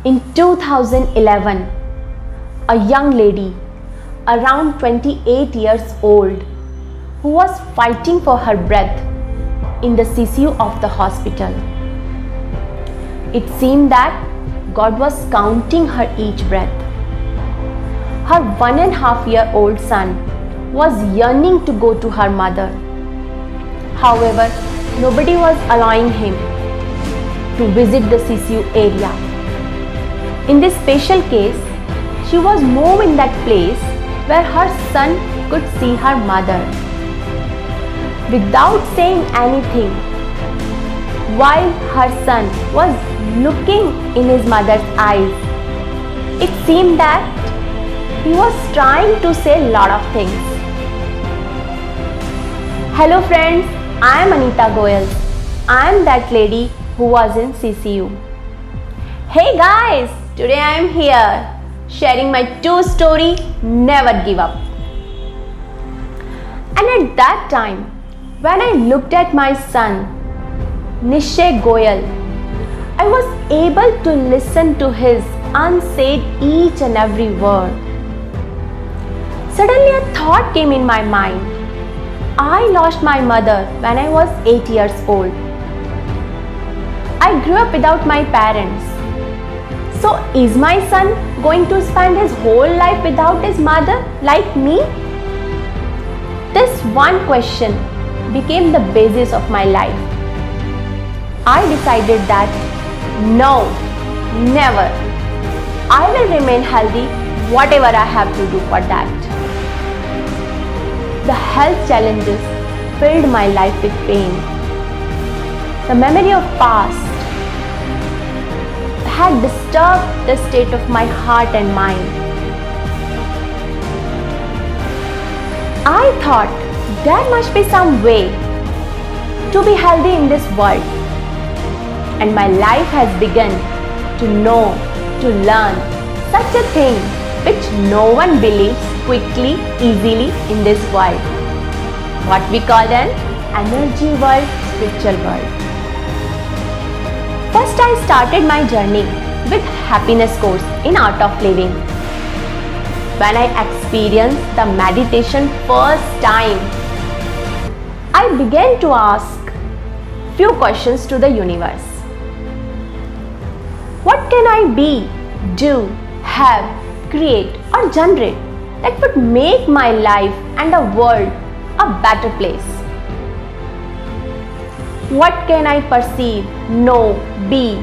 In 2011, a young lady around 28 years old who was fighting for her breath in the CCU of the hospital. It seemed that God was counting her each breath. Her 1.5-year-old son was yearning to go to her mother. However, nobody was allowing him to visit the CCU area. In this special case, she was moved in that place where her son could see her mother. Without saying anything, while her son was looking in his mother's eyes, it seemed that he was trying to say a lot of things. Hello friends, I am Anita Goyal. I am that lady who was in CCU. Hey guys, today I am here sharing my true story, Never Give Up. And at that time, when I looked at my son, Nishay Goyal, I was able to listen to his unsaid each and every word. Suddenly a thought came in my mind. I lost my mother when I was 8 years old. I grew up without my parents. So is my son going to spend his whole life without his mother like me? This one question became the basis of my life. I decided that no, never. I will remain healthy whatever I have to do for that. The health challenges filled my life with pain. The memory of past had disturbed the state of my heart and mind. I thought there must be some way to be healthy in this world. And my life has begun to know, to learn such a thing which no one believes quickly, easily in this world. What we call an energy world, spiritual world. First I started my journey with happiness course in Art of Living. When I experienced the meditation first time, I began to ask few questions to the universe. What can I be, do, have, create or generate that would make my life and the world a better place? What can I perceive, know, be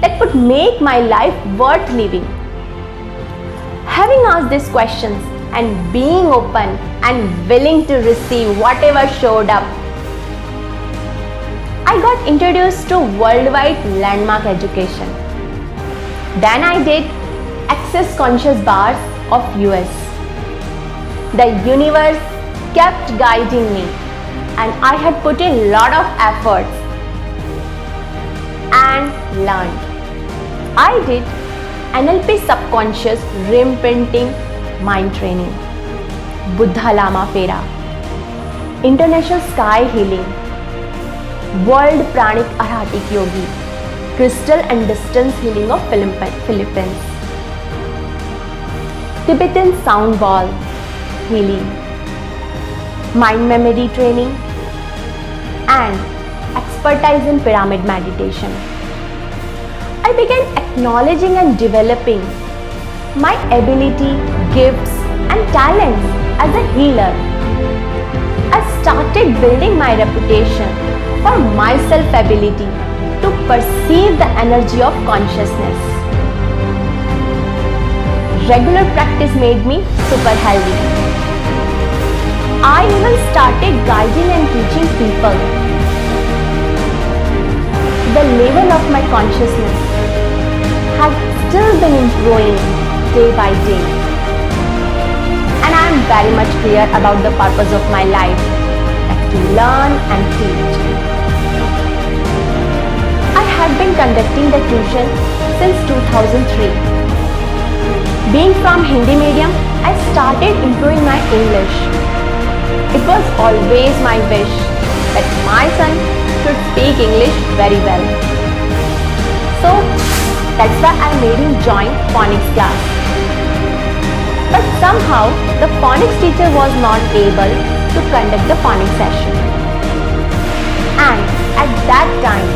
that would make my life worth living? Having asked these questions and being open and willing to receive whatever showed up, I got introduced to worldwide landmark education. Then I did Access Conscious Bars of US. The universe kept guiding me and I had put in a lot of efforts and learned. I did NLP Subconscious Rim Printing Mind Training, Buddha Lama Fera, International Sky Healing, World Pranic Arhatic Yogi, Crystal and Distance Healing of Philippines, Tibetan Sound Ball Healing, Mind Memory Training, and expertise in Pyramid Meditation. I began acknowledging and developing my ability, gifts, and talents as a healer. I started building my reputation for my self-ability to perceive the energy of consciousness. Regular practice made me super healthy. I even started guiding and teaching people. The level of my consciousness has still been improving day by day. And I am very much clear about the purpose of my life, that to learn and teach. I have been conducting the tuition since 2003. Being from Hindi medium, I started improving my English. It was always my wish that my son should speak English very well. So That's why I made him join phonics class. But somehow the phonics teacher was not able to conduct the phonics session. And at that time,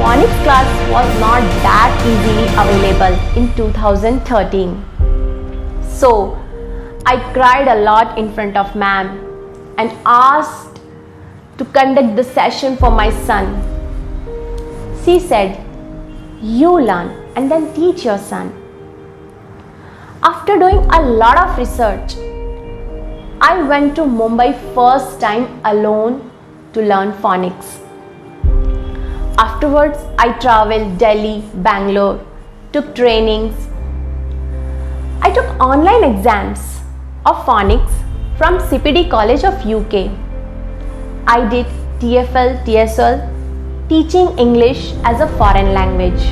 phonics class was not that easily available in 2013. So I cried a lot in front of ma'am and asked to conduct the session for my son. She said, "You learn and then teach your son." After doing a lot of research, I went to Mumbai first time alone to learn phonics. Afterwards, I traveled Delhi, Bangalore, took trainings. I took online exams of phonics from CPD College of UK. I did TFL, TSL, teaching English as a foreign language.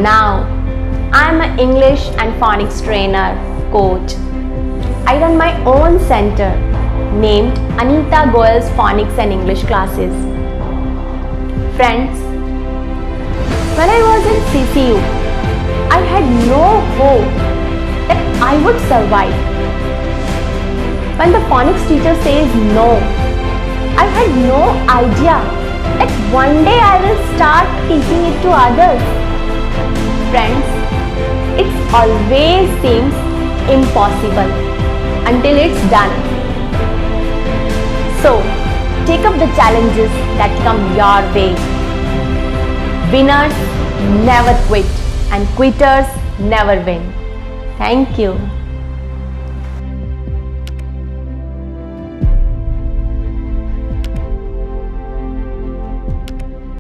Now, I am an English and phonics trainer, coach. I run my own center named Anita Goel's Phonics and English Classes. Friends, when I was in CCU, I had no hope that I would survive. When the phonics teacher says no, I had no idea that one day I will start teaching it to others. Friends, it always seems impossible until it's done. So, take up the challenges that come your way. Winners never quit and quitters never win. Thank you.